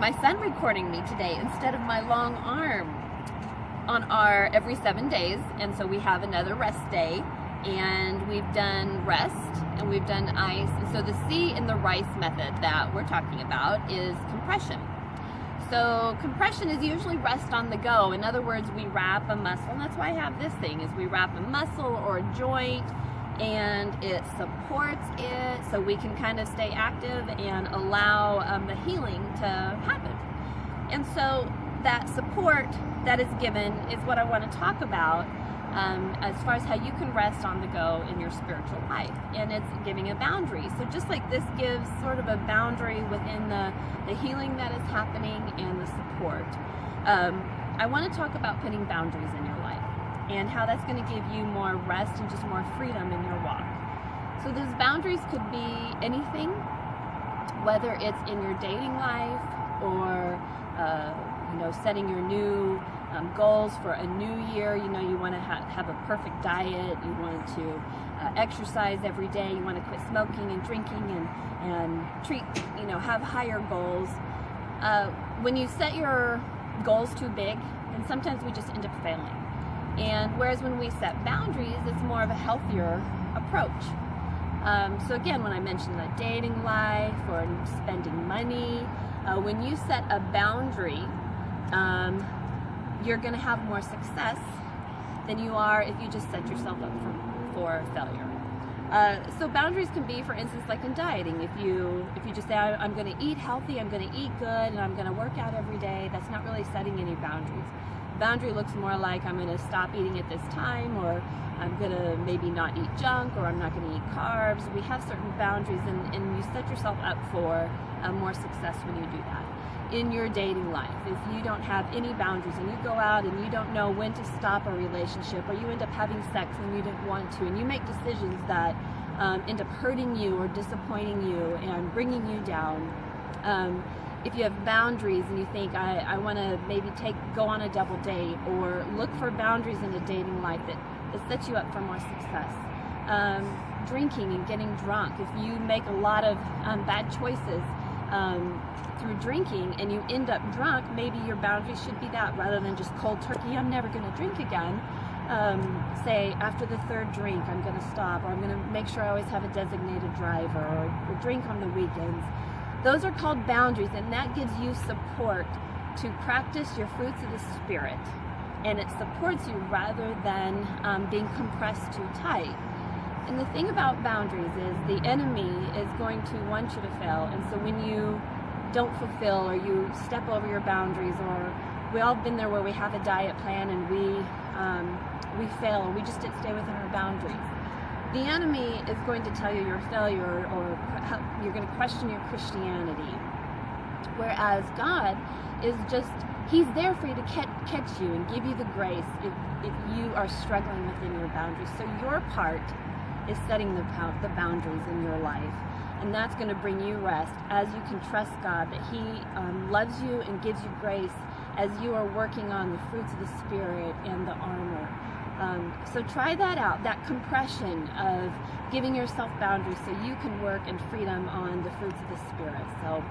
my son recording me today instead of my long arm on our every 7 days. And so we have another rest day, and we've done rest and we've done ice. And so the C in the rice method that we're talking about is compression. So compression is usually rest on the go. In other words, we wrap a muscle, and that's why I have this thing, is we wrap a muscle or a joint, and it supports it so we can kind of stay active and allow the healing to happen. And so that support that is given is what I want to talk about as far as how you can rest on the go in your spiritual life. And it's giving a boundary. So just like this gives sort of a boundary within the healing that is happening and the support, I want to talk about putting boundaries in your life and how that's going to give you more rest and just more freedom in your walk. So those boundaries could be anything, whether it's in your dating life or setting your new goals for a new year. You want to have a perfect diet, you want to exercise every day, you want to quit smoking and drinking and treat, have higher goals. When you set your goals too big, and sometimes we just end up failing. And whereas when we set boundaries, it's more of a healthier approach. So again, when I mentioned the dating life or spending money, when you set a boundary, you're going to have more success than you are if you just set yourself up for failure. So boundaries can be, for instance, like in dieting. If you just say, I'm going to eat healthy, I'm going to eat good, and I'm going to work out every day, that's not really setting any boundaries. Boundary looks more like I'm going to stop eating at this time, or I'm going to maybe not eat junk, or I'm not going to eat carbs. We have certain boundaries, and you set yourself up for more success when you do that. In your dating life, if you don't have any boundaries and you go out and you don't know when to stop a relationship, or you end up having sex when you didn't want to, and you make decisions that end up hurting you or disappointing you and bringing you down, if you have boundaries and you think, I want to maybe go on a double date, or look for boundaries in a dating life that sets you up for more success. Drinking and getting drunk, if you make a lot of bad choices through drinking and you end up drunk, maybe your boundaries should be that, rather than just cold turkey, I'm never going to drink again. Say after the third drink, I'm going to stop, or I'm going to make sure I always have a designated driver, or drink on the weekends. Those are called boundaries, and that gives you support to practice your fruits of the Spirit, and it supports you rather than being compressed too tight. And the thing about boundaries is the enemy is going to want you to fail. And so when you don't fulfill, or you step over your boundaries, or we all been there where we have a diet plan and we fail, or we just didn't stay within our boundaries, the enemy is going to tell you you're a failure, or you're going to question your Christianity. Whereas God is He's there for you to catch you and give you the grace if you are struggling within your boundaries. So your part is setting the boundaries in your life, and that's going to bring you rest as you can trust God that He loves you and gives you grace as you are working on the fruits of the Spirit and the armor. So try that out, that compression of giving yourself boundaries so you can work in freedom on the fruits of the Spirit. So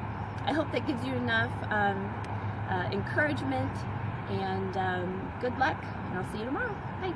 I hope that gives you enough encouragement, and good luck, and I'll see you tomorrow. Bye.